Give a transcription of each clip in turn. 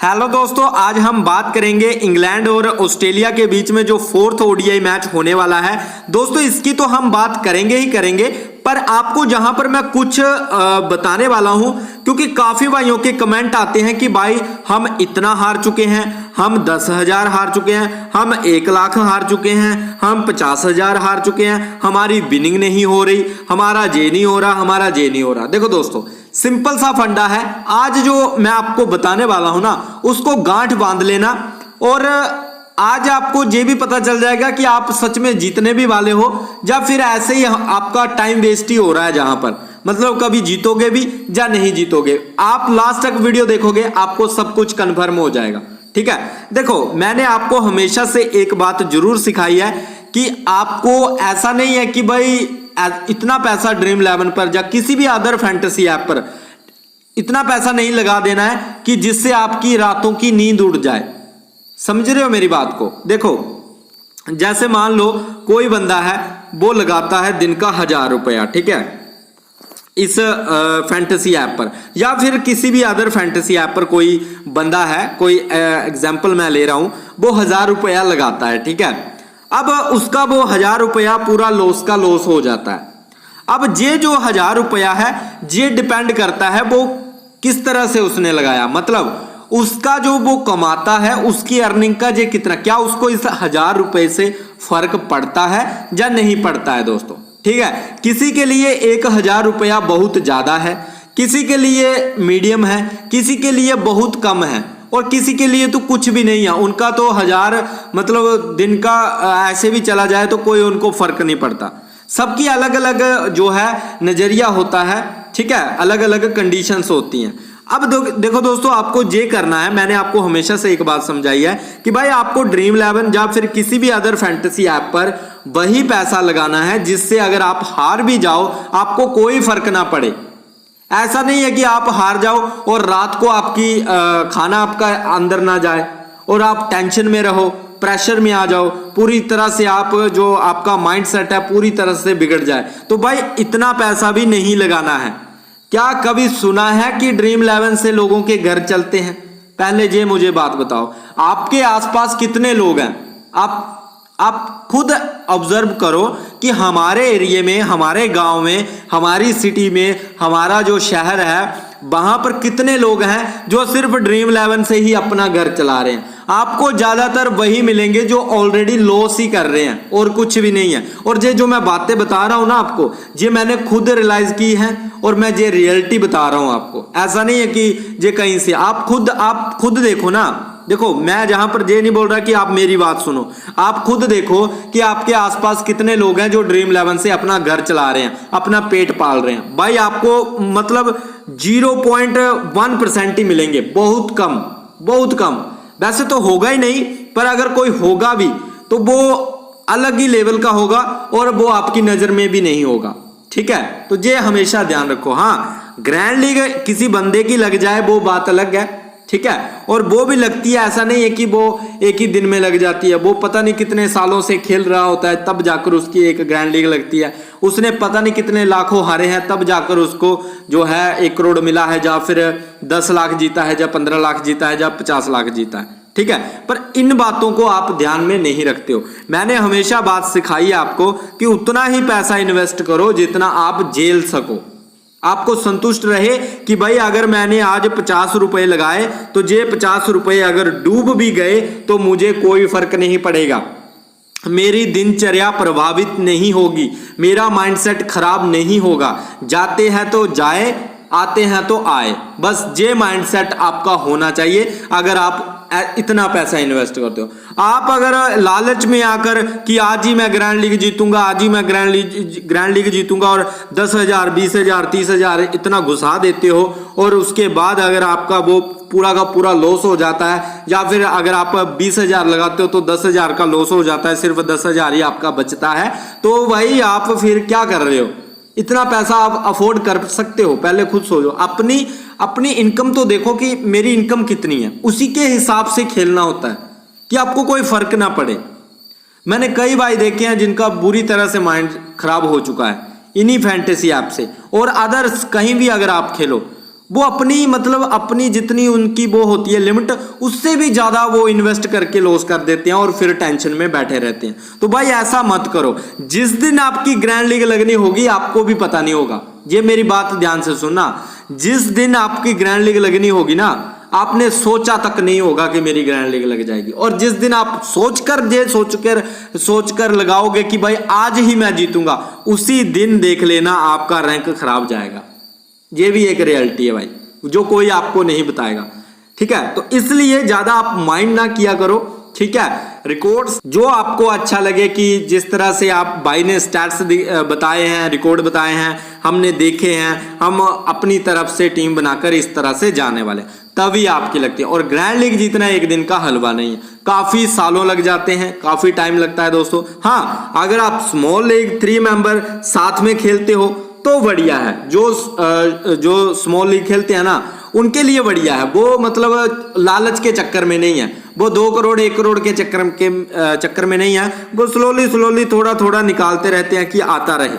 Hello दोस्तों, आज हम बात करेंगे इंग्लैंड और ऑस्ट्रेलिया के बीच में जो फोर्थ ओडीआई मैच होने वाला है। दोस्तों इसकी तो हम बात करेंगे ही करेंगे, पर आपको जहां पर मैं कुछ बताने वाला हूं, क्योंकि काफी भाइयों के कमेंट आते हैं कि भाई हम इतना हार चुके हैं, हम 10,000 हार चुके हैं, हम 1,00,000 हार चुके हैं, हम 50,000 हार चुके हैं, हमारी विनिंग नहीं हो रही, हमारा जे नहीं हो रहा, हमारा जे नहीं हो रहा। देखो दोस्तों, सिंपल सा फंडा है। आज जो मैं आपको बताने वाला हूं ना, उसको गांठ बांध लेना और आज आपको ये भी पता चल जाएगा कि आप सच में जीतने भी वाले हो या फिर ऐसे ही आपका टाइम वेस्ट ही हो रहा है, जहां पर मतलब कभी जीतोगे भी या नहीं जीतोगे। आप लास्ट तक वीडियो देखोगे, आपको सब कुछ कन्फर्म हो जाएगा। ठीक है, देखो मैंने आपको हमेशा से एक बात जरूर सिखाई है कि आपको ऐसा नहीं है कि भाई इतना पैसा ड्रीम 11 पर या किसी भी अदर फैंटेसी ऐप पर इतना पैसा नहीं लगा देना है कि जिससे आपकी रातों की नींद उड़ जाए। समझ रहे हो मेरी बात को? देखो जैसे मान लो कोई बंदा है, वो लगाता है दिन का 1,000 रुपया, ठीक है, इस फैंटेसी ऐप पर या फिर किसी भी अदर फैंटेसी ऐप पर कोई बंदा है, कोई एग्जांपल मैं ले रहा हूं, वो 1,000 रुपया लगाता है, ठीक है। अब उसका वो 1,000 रुपया पूरा लॉस का लॉस हो जाता है। अब ये जो 1,000 रुपया है, ये डिपेंड करता है वो किस तरह से उसने लगाया, मतलब उसका जो वो कमाता है उसकी अर्निंग का ये कितना, क्या उसको इस 1,000 रुपए से फर्क पड़ता है या नहीं पड़ता है दोस्तों। ठीक है, किसी के लिए 1,000 रुपया बहुत ज्यादा है, किसी के लिए मीडियम है, किसी के लिए बहुत कम है और किसी के लिए तो कुछ भी नहीं है। उनका तो 1,000 मतलब दिन का ऐसे भी चला जाए तो कोई उनको फर्क नहीं पड़ता। सबकी अलग अलग जो है नजरिया होता है, ठीक है, अलग अलग कंडीशंस होती हैं। अब देखो दोस्तों, आपको ये करना है, मैंने आपको हमेशा से एक बात समझाई है कि भाई आपको ड्रीम 11 या फिर किसी भी अदर फैंटेसी ऐप पर वही पैसा लगाना है जिससे अगर आप हार भी जाओ आपको कोई फर्क ना पड़े। ऐसा नहीं है कि आप हार जाओ और रात को आपकी खाना आपका अंदर ना जाए और आप टेंशन में रहो, प्रेशर में आ जाओ, पूरी तरह से आप जो आपका माइंड सेट है पूरी तरह से बिगड़ जाए। तो भाई इतना पैसा भी नहीं लगाना है। क्या कभी सुना है कि ड्रीम 11 से लोगों के घर चलते हैं? पहले ये मुझे बात बताओ, आपके आसपास कितने लोग हैं? आप खुद ऑब्जर्व करो कि हमारे एरिया में, हमारे गांव में, हमारी सिटी में, हमारा जो शहर है वहां पर कितने लोग हैं जो सिर्फ ड्रीम 11 से ही अपना घर चला रहे हैं। आपको ज्यादातर वही मिलेंगे जो ऑलरेडी लॉस ही कर रहे हैं और कुछ भी नहीं है। और ये जो मैं बातें बता रहा हूं ना आपको, ये मैंने खुद रियलाइज की है और मैं ये रियलिटी बता रहा हूं आपको। ऐसा नहीं है कि ये कहीं से, आप खुद देखो ना। देखो मैं जहां पर ये नहीं बोल रहा कि आप मेरी बात सुनो, आप खुद देखो कि आपके आसपास कितने लोग हैं जो ड्रीम 11 से अपना घर चला रहे हैं, अपना पेट पाल रहे हैं। भाई आपको मतलब 0.1% ही मिलेंगे, बहुत कम, बहुत कम। वैसे तो होगा ही नहीं, पर अगर कोई होगा भी तो वो अलग ही लेवल का होगा और वो आपकी नजर में भी नहीं होगा। ठीक है, तो ये हमेशा ध्यान रखो। हाँ, ग्रैंड लीग किसी बंदे की लग जाए वो बात अलग है, ठीक है, और वो भी लगती है, ऐसा नहीं है कि वो एक ही दिन में लग जाती है। वो पता नहीं कितने सालों से खेल रहा होता है तब जाकर उसकी एक ग्रैंड लीग लगती है। उसने पता नहीं कितने लाखों हारे हैं तब जाकर उसको जो है 1 करोड़ मिला है, या फिर 10 लाख जीता है, या 15 लाख जीता है, या 50 लाख जीता है। ठीक है, पर इन बातों को आप ध्यान में नहीं रखते हो। मैंने हमेशा बात सिखाई है आपको कि उतना ही पैसा इन्वेस्ट करो जितना आप झेल सको। आपको संतुष्ट रहे कि भाई अगर मैंने आज 50 रुपए लगाए तो ये 50 रुपए अगर डूब भी गए तो मुझे कोई फर्क नहीं पड़ेगा, मेरी दिनचर्या प्रभावित नहीं होगी, मेरा माइंडसेट खराब नहीं होगा। जाते हैं तो जाए, आते हैं तो आए, बस ये माइंडसेट आपका होना चाहिए अगर आप इतना पैसा इन्वेस्ट करते हो। आप अगर लालच में आकर कि आज ही मैं ग्रैंड लीग जीतूंगा, आज ही मैं ग्रैंड लीग जीतूंगा और 10,000, 20,000, 30,000 इतना घुसा देते हो और उसके बाद अगर आपका वो पूरा का पूरा लॉस हो जाता है, या फिर अगर आप 20,000 लगाते हो तो 10,000 का लॉस हो जाता है, सिर्फ 10,000 ही आपका बचता है, तो भाई आप फिर क्या कर रहे हो? इतना पैसा आप अफोर्ड कर सकते हो? पहले खुद सोचो, अपनी इनकम तो देखो कि मेरी इनकम कितनी है, उसी के हिसाब से खेलना होता है कि आपको कोई फर्क ना पड़े। मैंने कई भाई देखे हैं जिनका बुरी तरह से माइंड खराब हो चुका है इन्हीं फैंटेसी ऐप से, और अदर्स कहीं भी अगर आप खेलो वो अपनी मतलब अपनी जितनी उनकी वो होती है लिमिट, उससे भी ज्यादा वो इन्वेस्ट करके लॉस कर देते हैं और फिर टेंशन में बैठे रहते हैं। तो भाई ऐसा मत करो। जिस दिन आपकी ग्रैंड लीग लगनी होगी आपको भी पता नहीं होगा, ये मेरी बात ध्यान से सुनना। जिस दिन आपकी ग्रैंड लीग लगनी होगी ना, आपने सोचा तक नहीं होगा कि मेरी ग्रैंड लीग लग जाएगी। और जिस दिन आप सोचकर लगाओगे कि भाई आज ही मैं जीतूंगा, उसी दिन देख लेना आपका रैंक खराब जाएगा। ये भी एक रियलिटी है भाई, जो कोई आपको नहीं बताएगा। ठीक है, तो इसलिए ज्यादा आप माइंड ना किया करो। ठीक है, रिकॉर्ड्स जो आपको अच्छा लगे, कि जिस तरह से आप भाई ने स्टैट्स बताए हैं, रिकॉर्ड बताए हैं, हमने देखे हैं, हम अपनी तरफ से टीम बनाकर इस तरह से जाने वाले, तभी आपकी लगती है। और ग्रैंड लीग जीतना एक दिन का हलवा नहीं है, काफी सालों लग जाते हैं, काफी टाइम लगता है दोस्तों। हाँ, अगर आप स्मॉल लीग 3 मेंबर साथ में खेलते हो तो बढ़िया है। जो स्मॉल लीग खेलते हैं ना, उनके लिए बढ़िया है। वो मतलब लालच के चक्कर में नहीं है, वो 2 करोड़ 1 करोड़ के चक्कर में नहीं है। वो स्लोली थोड़ा थोड़ा निकालते रहते हैं कि आता रहे।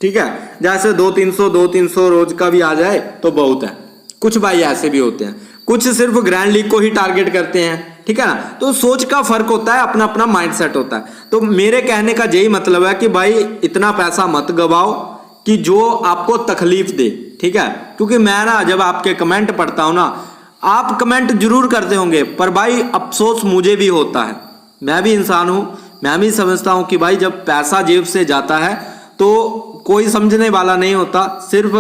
ठीक है, जैसे 200-300 रोज का भी आ जाए तो बहुत है। कुछ भाई ऐसे भी होते हैं, कुछ सिर्फ ग्रैंड लीग को ही टारगेट करते हैं। ठीक है ना, तो सोच का फर्क होता है, अपना अपना माइंडसेट होता है। तो मेरे कहने का यही मतलब है कि भाई इतना पैसा मत गवाओ कि जो आपको तकलीफ दे। ठीक है, क्योंकि मैं ना जब आपके कमेंट पढ़ता हूं ना, आप कमेंट जरूर करते होंगे, पर भाई अफसोस मुझे भी होता है। मैं भी इंसान हूं, मैं भी समझता हूं कि भाई जब पैसा जेब से जाता है तो कोई समझने वाला नहीं होता। सिर्फ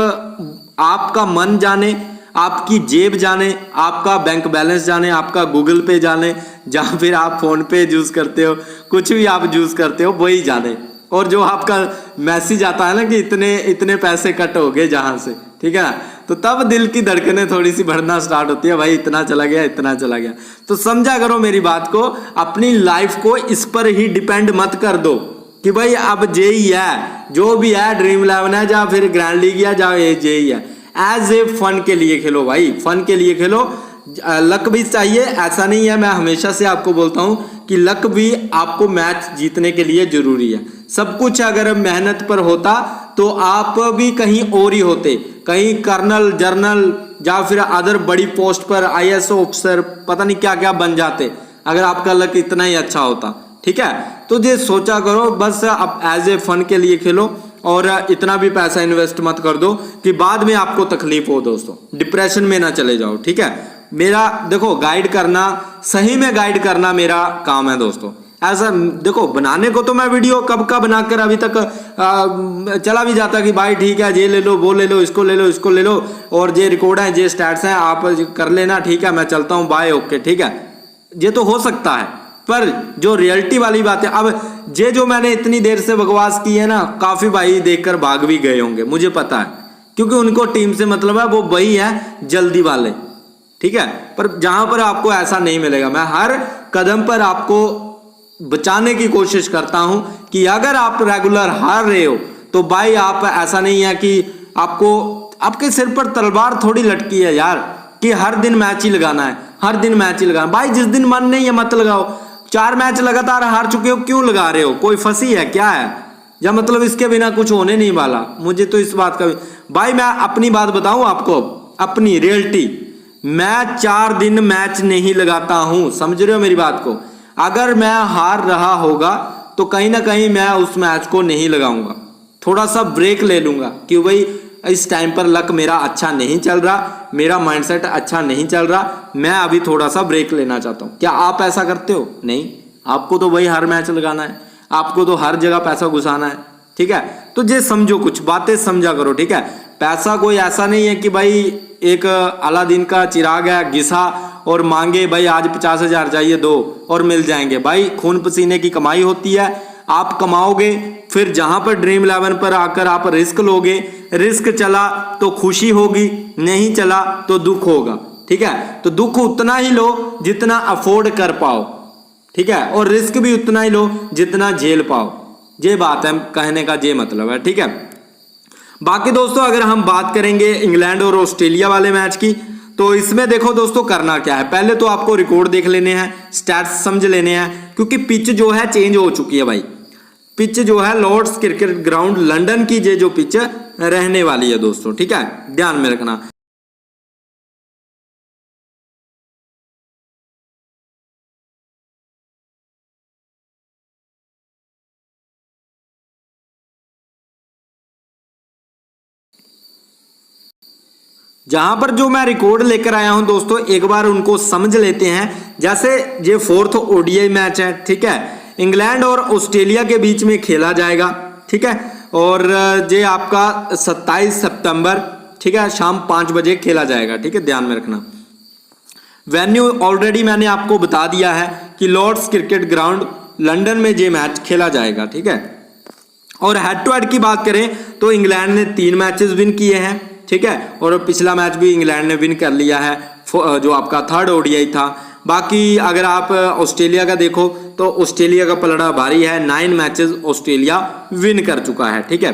आपका मन जाने, आपकी जेब जाने, आपका बैंक बैलेंस जाने, आपका गूगल पे जाने, जहां फिर आप फोन पे यूज करते हो, कुछ भी आप यूज करते हो वही जाने। और जो आपका मैसेज आता है ना कि इतने पैसे कट हो गए जहां से, ठीक है ना, तो तब दिल की धड़कनें थोड़ी सी बढ़ना स्टार्ट होती है, भाई इतना चला गया, इतना चला गया। तो समझा करो मेरी बात को, अपनी लाइफ को इस पर ही डिपेंड मत कर दो कि भाई अब जेई है, जो भी है ड्रीम 11 है, या फिर ग्रैंड लीग है, या जेई है। एज ए फन के लिए खेलो भाई, फन के लिए खेलो। लक भी चाहिए, ऐसा नहीं है, मैं हमेशा से आपको बोलता हूं कि लक भी आपको मैच जीतने के लिए जरूरी है। सब कुछ अगर मेहनत पर होता तो आप भी कहीं और ही होते, कहीं कर्नल, जर्नल, या फिर अदर बड़ी पोस्ट पर IAS ऑफिसर, पता नहीं क्या क्या बन जाते, अगर आपका लक इतना ही अच्छा होता। ठीक है, तो ये सोचा करो, बस आप एज ए फन के लिए खेलो और इतना भी पैसा इन्वेस्ट मत कर दो कि बाद में आपको तकलीफ हो दोस्तों, डिप्रेशन में ना चले जाओ। ठीक है, मेरा देखो गाइड करना, सही में गाइड करना मेरा काम है दोस्तों। ऐसा देखो, बनाने को तो मैं वीडियो कब का बनाकर अभी तक चला भी जाता कि भाई ठीक है, ये ले लो, वो ले लो, इसको ले लो, इसको ले लो, और ये रिकॉर्ड है, ये स्टैट्स हैं, आप कर लेना, ठीक है, मैं चलता हूँ, बाय, ओके। ठीक है, ये तो हो सकता है, पर जो रियलिटी वाली बात है, अब ये जो मैंने इतनी देर से बकवास की है ना, काफी भाई देखकर भाग भी गए होंगे, मुझे पता है, क्योंकि उनको टीम से मतलब है, वो वही है जल्दी वाले। ठीक है, पर जहां पर आपको ऐसा नहीं मिलेगा, मैं हर कदम पर आपको बचाने की कोशिश करता हूं कि अगर आप रेगुलर हार रहे हो तो भाई आप, ऐसा नहीं है कि आपके सिर पर तलवार थोड़ी लटकी है यार कि हर दिन मैच ही लगाना है, हर दिन मैच ही लगाना। भाई जिस दिन मन नहीं है मत लगाओ। 4 मैच लगातार हार चुके हो, क्यों लगा रहे हो? कोई फंसी है क्या है? या मतलब इसके बिना कुछ होने नहीं वाला। मुझे तो इस बात का भाई, मैं अपनी बात बताऊं आपको, अपनी रियलिटी, मैं 4 दिन मैच नहीं लगाता हूं, समझ रहे हो मेरी बात को। अगर मैं हार रहा होगा तो कहीं ना कहीं मैं उस मैच को नहीं लगाऊंगा, थोड़ा सा ब्रेक ले लूंगा कि भाई इस टाइम पर लक मेरा अच्छा नहीं चल रहा, मेरा माइंडसेट अच्छा नहीं चल रहा, मैं अभी थोड़ा सा ब्रेक लेना चाहता हूं। क्या आप ऐसा करते हो? नहीं, आपको तो वही हर मैच लगाना है, आपको तो हर जगह पैसा घुसाना है। ठीक है, तो ये समझो, कुछ बातें समझा करो। ठीक है, पैसा कोई ऐसा नहीं है कि भाई एक अलादीन का चिराग है, घिसा और मांगे भाई आज 50,000 चाहिए दो और मिल जाएंगे। भाई खून पसीने की कमाई होती है, आप कमाओगे, फिर जहां पर ड्रीम 11 पर आकर आप रिस्क लोगे, रिस्क चला तो खुशी होगी, नहीं चला तो दुख होगा। ठीक है, तो दुख उतना ही लो जितना अफोर्ड कर पाओ। ठीक है, और रिस्क भी उतना ही लो जितना झेल पाओ। ये बात है, कहने का ये मतलब है। ठीक है, बाकी दोस्तों अगर हम बात करेंगे इंग्लैंड और ऑस्ट्रेलिया वाले मैच की, तो इसमें देखो दोस्तों करना क्या है, पहले तो आपको रिकॉर्ड देख लेने हैं, स्टैट्स समझ लेने हैं, क्योंकि पिच जो है चेंज हो चुकी है भाई। पिच जो है लॉर्ड्स क्रिकेट ग्राउंड लंदन की जो पिच रहने वाली है दोस्तों। ठीक है, ध्यान में रखना। जहां पर जो मैं रिकॉर्ड लेकर आया हूं दोस्तों, एक बार उनको समझ लेते हैं। जैसे ये 4th ओडीआई मैच है, ठीक है, इंग्लैंड और ऑस्ट्रेलिया के बीच में खेला जाएगा, ठीक है, और ये आपका 27 सितंबर, ठीक है, शाम 5 बजे खेला जाएगा, ठीक है, ध्यान में रखना। वेन्यू ऑलरेडी मैंने आपको बता दिया है कि लॉर्ड्स क्रिकेट ग्राउंड लंदन में ये मैच खेला जाएगा, ठीक है। और हेड टू हेड की बात करें तो इंग्लैंड ने 3 मैचेस विन किए हैं, ठीक है, और पिछला मैच भी इंग्लैंड ने विन कर लिया है, जो आपका 3rd ओडीआई था। बाकी अगर आप ऑस्ट्रेलिया का देखो तो ऑस्ट्रेलिया का पलड़ा भारी है, 9 मैचेस ऑस्ट्रेलिया विन कर चुका है, ठीक है।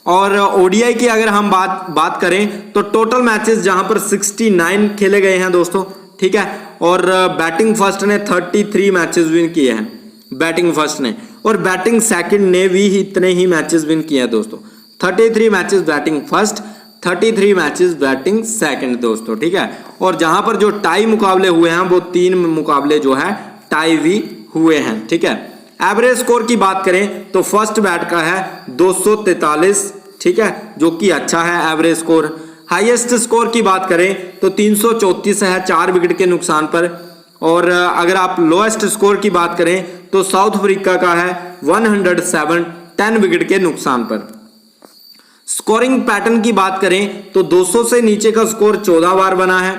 और ओडीआई की अगर हम बात करें तो टोटल मैचेस जहां पर 69 खेले गए हैं दोस्तों, ठीक है, और बैटिंग फर्स्ट ने 33 मैचेस विन किए हैं, बैटिंग फर्स्ट ने, और बैटिंग सेकंड ने भी इतने ही मैचेस विन किए हैं दोस्तों। 33 matches batting first, 33 matches batting second दोस्तों, ठीक है। और जहां पर जो टाई मुकाबले हुए हैं वो 3 मुकाबले जो है टाई भी हुए हैं, ठीक है। एवरेज स्कोर की बात करें तो फर्स्ट बैट का है 243, ठीक है, जो कि अच्छा है एवरेज स्कोर। हाईएस्ट स्कोर की बात करें तो 334 है 4 विकेट के नुकसान पर। और अगर आप लोएस्ट स्कोर की बात करें तो साउथ अफ्रीका का है 107 10 विकेट के नुकसान पर। स्कोरिंग पैटर्न की बात करें तो 200 से नीचे का स्कोर 14 बार बना है,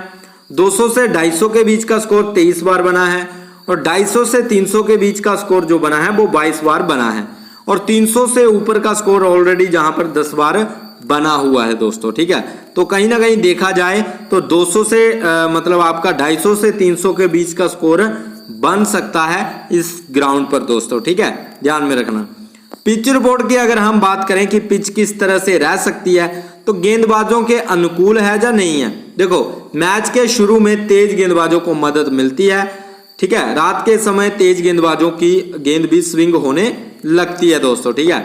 200 से 250 के बीच का स्कोर 23 बार बना है, और 250 से 300 के बीच का स्कोर जो बना है वो 22 बार बना है, और 300 से ऊपर का स्कोर ऑलरेडी जहां पर 10 बार बना हुआ है दोस्तों, ठीक है। तो कहीं ना कहीं देखा जाए तो 200 से मतलब आपका 250 से 300 के बीच का स्कोर बन सकता है इस ग्राउंड पर दोस्तों, ठीक है, ध्यान में रखना। पिच रिपोर्ट की अगर हम बात करें कि पिच किस तरह से रह सकती है तो गेंदबाजों के अनुकूल है या नहीं है। देखो, मैच के शुरू में तेज गेंदबाजों को मदद मिलती है, ठीक है, रात के समय तेज गेंदबाजों की गेंद भी स्विंग होने लगती है दोस्तों, ठीक है।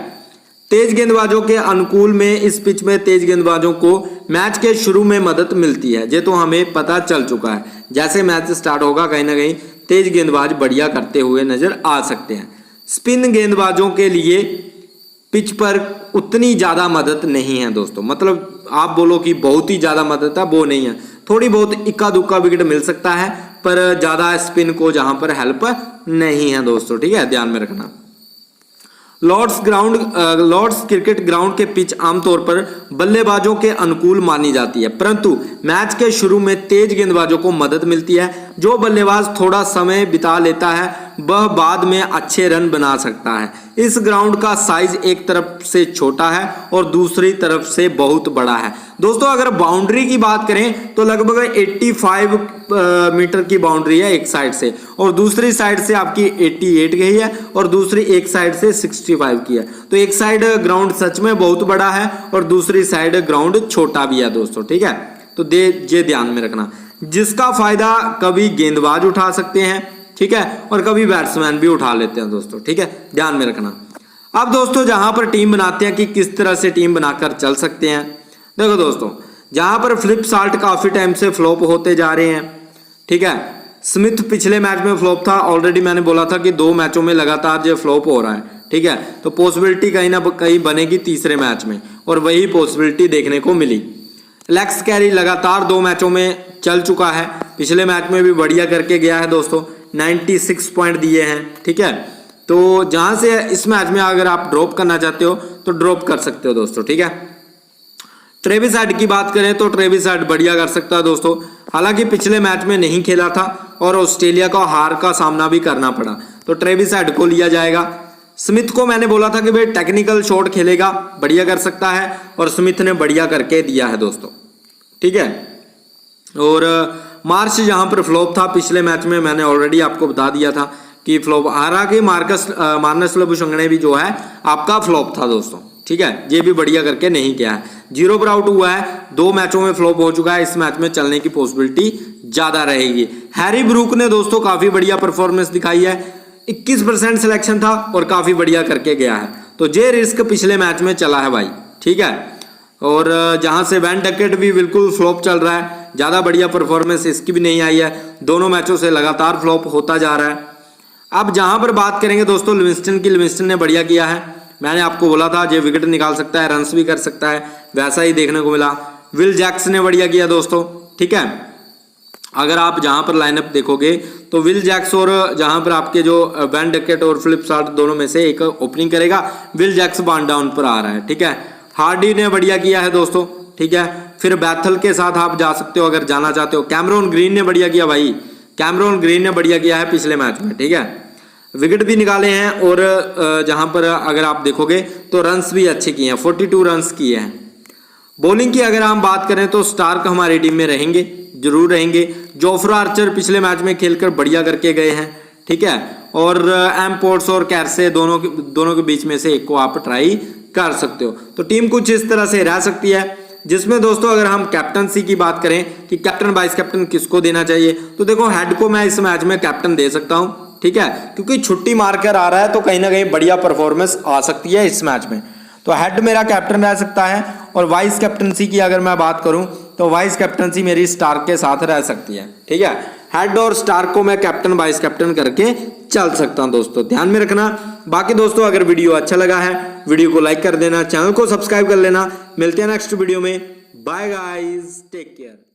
तेज गेंदबाजों के अनुकूल में इस पिच में तेज गेंदबाजों को मैच के शुरू में मदद मिलती है, ये तो हमें पता चल चुका है। जैसे मैच स्टार्ट होगा कहीं ना कहीं तेज गेंदबाज बढ़िया करते हुए नजर आ सकते हैं। स्पिन गेंदबाजों के लिए पिच पर उतनी ज्यादा मदद नहीं है दोस्तों, मतलब आप बोलो कि बहुत ही ज्यादा मदद है, वो नहीं है, थोड़ी बहुत इक्का दुक्का विकेट मिल सकता है, पर ज्यादा स्पिन को जहां पर हेल्प नहीं है दोस्तों, ठीक है, ध्यान में रखना। लॉर्ड्स क्रिकेट ग्राउंड के पिच आमतौर पर बल्लेबाजों के अनुकूल मानी जाती है, परंतु मैच के शुरू में तेज गेंदबाजों को मदद मिलती है। जो बल्लेबाज थोड़ा समय बिता लेता है वह बाद में अच्छे रन बना सकता है। इस ग्राउंड का साइज एक तरफ से छोटा है और दूसरी तरफ से बहुत बड़ा है दोस्तों। अगर बाउंड्री की बात करें तो लगभग 85 मीटर की बाउंड्री है एक साइड से, और दूसरी साइड से आपकी 88 गई है, और दूसरी एक साइड से 65 की है। तो एक साइड ग्राउंड सच में बहुत बड़ा है और दूसरी साइड ग्राउंड छोटा भी है दोस्तों, ठीक है। तो ये ध्यान में रखना, जिसका फायदा कभी गेंदबाज उठा सकते हैं, ठीक है, और कभी बैट्समैन भी उठा लेते हैं दोस्तों, ठीक है, ध्यान में रखना। अब दोस्तों जहां पर टीम बनाते हैं कि किस तरह से टीम बनाकर चल सकते हैं, देखो दोस्तों, जहां पर फ्लिप साल्ट काफी टाइम से फ्लॉप होते जा रहे हैं, ठीक है। स्मिथ पिछले मैच में फ्लॉप था, ऑलरेडी मैंने बोला था कि 2 मैचों में लगातार जो फ्लॉप हो रहा है, ठीक है, तो पॉसिबिलिटी कहीं ना कहीं बनेगी तीसरे मैच में, और वही पॉसिबिलिटी देखने को मिली। लेक्स कैरी लगातार 2 मैचों में चल चुका है, पिछले मैच में भी बढ़िया करके गया है दोस्तों, 96 पॉइंट दिए हैं, ठीक है। तो जहां से इस मैच में अगर आप ड्रॉप करना चाहते हो तो ड्रॉप कर सकते हो दोस्तों, ठीक है। ट्रेविस हेड की बात करें तो ट्रेविस हेड बढ़िया कर सकता है दोस्तों, हालांकि पिछले मैच में नहीं खेला था और ऑस्ट्रेलिया को हार का सामना भी करना पड़ा, तो ट्रेविस हेड को लिया जाएगा। स्मिथ को मैंने बोला था कि भाई टेक्निकल शॉट खेलेगा, बढ़िया कर सकता है, और स्मिथ ने बढ़िया करके दिया है दोस्तों, ठीक है। और मार्श जहां पर फ्लॉप था पिछले मैच में, मैंने ऑलरेडी आपको बता दिया था कि फ्लॉप, हालांकि मार्नस लबुशंगने भी जो है आपका फ्लॉप था दोस्तों, ठीक है, ये भी बढ़िया करके नहीं किया है। 0 पर आउट हुआ है, 2 मैचों में फ्लॉप हो चुका है, इस मैच में चलने की पॉसिबिलिटी ज्यादा रहेगी। हैरी ब्रूक ने दोस्तों काफी बढ़िया परफॉर्मेंस दिखाई है, 21% सिलेक्शन था और काफी बढ़िया करके गया है, तो ये रिस्क पिछले मैच में चला है भाई, ठीक है। और जहां से वैन डकेट भी बिल्कुल फ्लॉप चल रहा है, ज्यादा बढ़िया परफॉर्मेंस इसकी भी नहीं आई है, दोनों मैचों से लगातार फ्लॉप होता जा रहा है। अब जहां पर बात करेंगे दोस्तों लिविंगस्टन की, लिविंगस्टन ने बढ़िया किया है, मैंने आपको बोला था ये विकेट निकाल सकता है, रन्स भी कर सकता है, वैसा ही देखने को मिला। विल जैक्स ने बढ़िया किया दोस्तों, ठीक है। अगर आप जहां पर लाइनअप देखोगे तो विल जैक्स और जहां पर आपके जो वैन डकेट और फिलिप साल्ट दोनों में से एक ओपनिंग करेगा। विल जैक्स वन डाउन पर आ रहा है, ठीक है। हार्डी ने बढ़िया किया है दोस्तों, ठीक है। फिर बैथल के साथ आप जा सकते हो अगर जाना चाहते हो। कैमरॉन ग्रीन ने बढ़िया किया भाई, कैमरॉन ग्रीन ने बढ़िया किया है पिछले मैच में, ठीक है। विकेट भी निकाले हैं और जहां पर अगर आप देखोगे तो रन्स भी अच्छे किए हैं, 42 रन्स किए हैं। बॉलिंग की अगर हम बात करें तो स्टार्क हमारी टीम में रहेंगे, जरूर रहेंगे। जोफ्रा आर्चर पिछले मैच में खेलकर बढ़िया करके गए हैं, ठीक है। और एम पोर्ट्स और कैरसे दोनों के बीच में से एक को आप ट्राई कर सकते हो। तो टीम कुछ इस तरह से रह सकती है, जिसमें दोस्तों अगर हम कैप्टनसी की बात करें कि कैप्टन वाइस कैप्टन किसको देना चाहिए, तो देखो हेड को मैं इस मैच में कैप्टन दे सकता हूं, ठीक है, क्योंकि छुट्टी मारकर आ रहा है तो कहीं ना कहीं बढ़िया परफॉर्मेंस आ सकती है इस मैच में। तो हेड मेरा कैप्टन रह सकता है। और वाइस कैप्टनसी की अगर मैं बात करूं तो वाइस कैप्टनसी मेरी स्टार्क के साथ रह सकती है, ठीक है। हेड और स्टार्क को मैं कैप्टन वाइस कैप्टन करके चल सकता हूं दोस्तों, ध्यान में रखना। बाकी दोस्तों अगर वीडियो अच्छा लगा है वीडियो को लाइक कर देना, चैनल को सब्सक्राइब कर लेना। मिलते हैं नेक्स्ट वीडियो में, बाय गाइस, टेक केयर।